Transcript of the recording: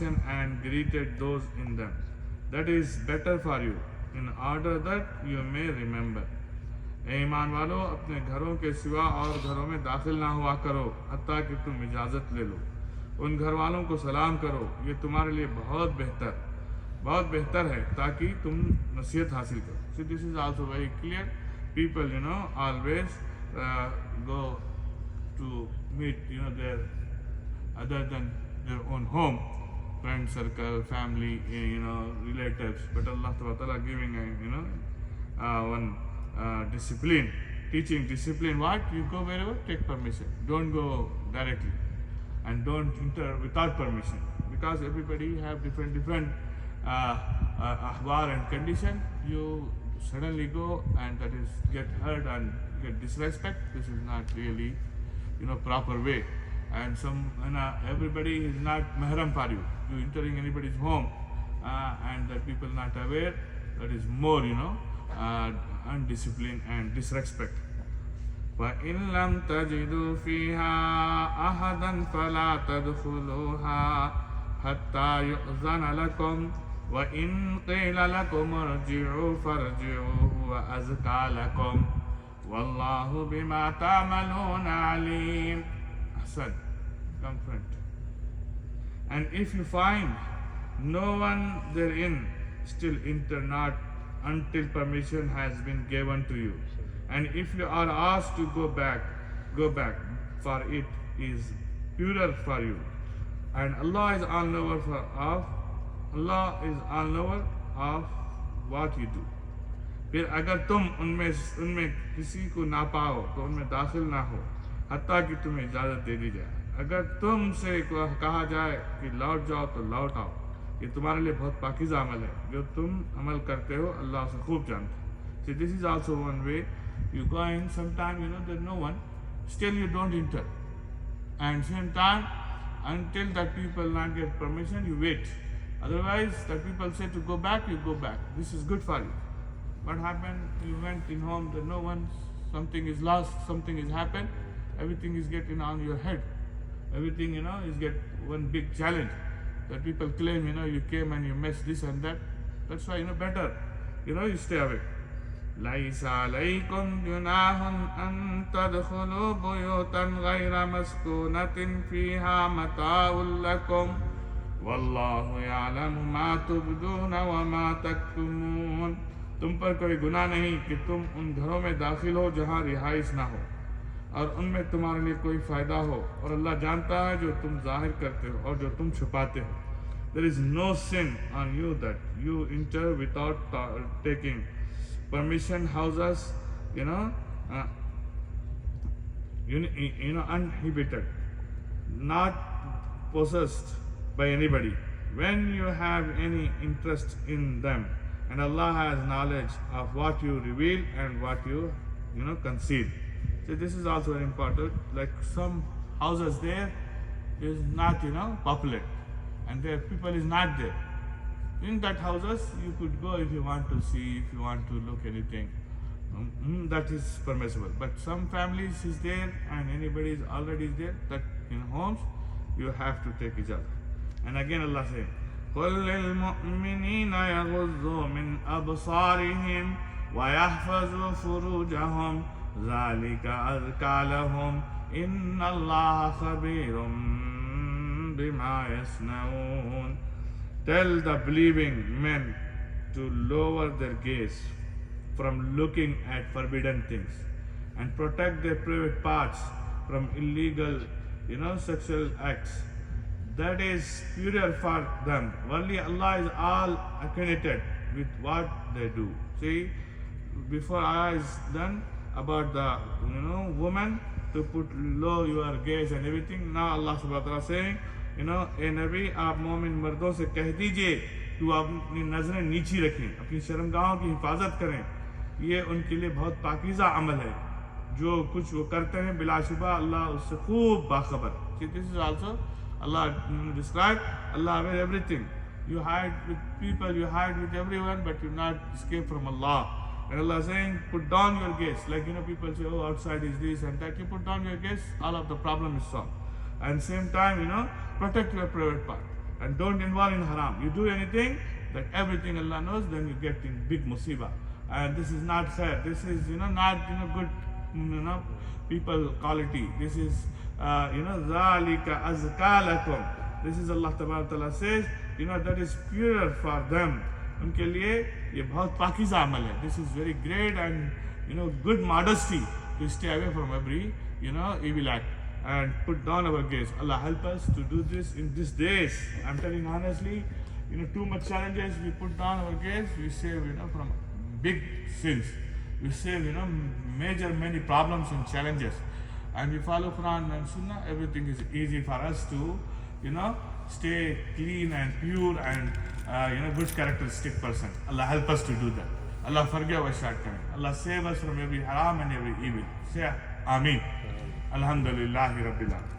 and greeted those in them. That is better for you, in order that you may remember. ए ईमान वालो, अपने घरों के सिवा और घरों में दाखिल ना हुआ करो हत्ता कि तुम इजाज़त ले लो। उन घर वालों को सलाम करो, ये तुम्हारे लिए बहुत बेहतर है, ताकि तुम नसीहत हासिल करो। So this is also very clear. People, always go to meet, their other than their own home, friend circle, family, relatives. But Allah Ta'ala giving one discipline, teaching discipline. What? You go wherever, take permission. Don't go directly, and don't enter without permission, because everybody have different ahwal and condition. You suddenly go, and that is get hurt and get disrespect. This is not really proper way. And everybody is not mahram for you. You entering anybody's home, and that people not aware, that is more undisciplined and disrespect. وَإِن لَمْ تَجِدُوا فِيهَا أَحَدًا فَلَا تَدْخُلُوهَا حَتَّى يُؤْذَنَ لَكُمْ وَإِن قِيلَ لَكُمْ ارْجِعُوا فَارْجِعُوا هُوَ أَزْكَى لَكُمْ وَاللَّهُ بِمَا تَعْمَلُونَ عَلِيمٌ. Ahsan, confront. And if you find no one therein, still enter not until permission has been given to you. And if you are asked to go back, for it is purer for you. And Allah is all knower of what you do. फिर अगर तुम उनमें किसी को ना पाओ तो उनमें दाखिल ना हो हत्ता कि तुम्हें इजाज़त दे दी जाए। अगर तुमसे कहा जाए कि लौट जाओ तो लौट आओ। ये तुम्हारे लिए बहुत पाकीज़ा अमल है, जो तुम अमल करते हो अल्लाह से खूब जानते हैं। So this is also one way. You go in sometime, there's no one, still you don't enter. And same time, until that people not get permission, you wait. Otherwise, that people say to go back, you go back. This is good for you. What happened? You went in home, there's no one, something is lost, something is happened, everything is getting on your head. Everything, is get one big challenge. That people claim, you came and you messed this and that. That's why, better, you stay away. لَيْسَ عَلَيْكُمْ جُنَاحٌ أَن تَدْخُلُوا بُيُوتًا غَيْرَ مَسْكُونَةٍ فِيهَا مَتَاعٌ لَكُمْ وَاللَّهُ يَعْلَمُ مَا تُبْدُونَ وَمَا تَكْتُمُونَ. तुम पर कोई गुनाह नहीं कि तुम उन घरों में दाखिल हो जहाँ रिहाइश ना हो और उनमें तुम्हारे लिए कोई फ़ायदा हो, और अल्लाह जानता है जो तुम जाहिर करते हो और जो तुम छुपाते हो. There is no sin on you that you enter without taking permission houses, uninhibited, not possessed by anybody, when you have any interest in them, and Allah has knowledge of what you reveal and what you conceal. So this is also very important. Like some houses there is not popular, and there people is not there. In that houses you could go if you want to see, if you want to look anything. That is permissible. But some families is there and anybody is already there, that in homes you have to take ijazah. And again Allah says, قُلْ لِلْمُؤْمِنِينَ يَغُضُّوا مِنْ أَبْصَارِهِمْ وَيَحْفَظُوا فُرُوجَهُمْ ذَلِكَ أَزْكَى لَهُمْ إِنَّ اللَّهَ خَبِيرٌ بِمَا يَصْنَعُونَ. Tell the believing men to lower their gaze from looking at forbidden things and protect their private parts from illegal, sexual acts. That is purer for them. Only Allah is all acquainted with what they do. See, before I is done about the woman to put low your gaze and everything. Now Allah subhanahu wa ta'ala saying, ए नबी आप मोमिन मर्दों से कह दीजिए कि वो अपनी नज़रें नीची रखें, अपनी शर्मगाहों की हिफाजत करें. ये उनके लिए बहुत पाकीज़ा अमल है. जो कुछ वो करते हैं बिलाशुबा अल्लाह उससे खूब बाखबर. This is also Allah described, Allah aware everything. You hide with people, you hide with everyone, but you not escape from Allah. And Allah is saying, put down your gaze. Like people say, oh, outside is this and that. You put down your gaze, all of the problem is solved. And same time, protect your private part. and don't involve in haram. You do anything, that everything Allah knows, then you get in big musibah. And this is not fair. This is, not, good, people quality. This is, ذَلِكَ أَزْكَى لَكُمْ. This is Allah Ta'ala says, that is purer for them. उनके लिए ये बहुत पाकीज़ा अमल है. This is very great and, good modesty to stay away from every, evil act and put down our gaze. Allah help us to do this in these days. I'm telling honestly, too much challenges, we put down our gaze, we save, from big sins. We save, many problems and challenges. And we follow Quran and Sunnah, everything is easy for us to, stay clean and pure and, good characteristic person. Allah help us to do that. Allah forgive our shortcomings. Allah save us from every haram and every evil. Say Ameen. Alhamdulillahi Rabbil Alamin.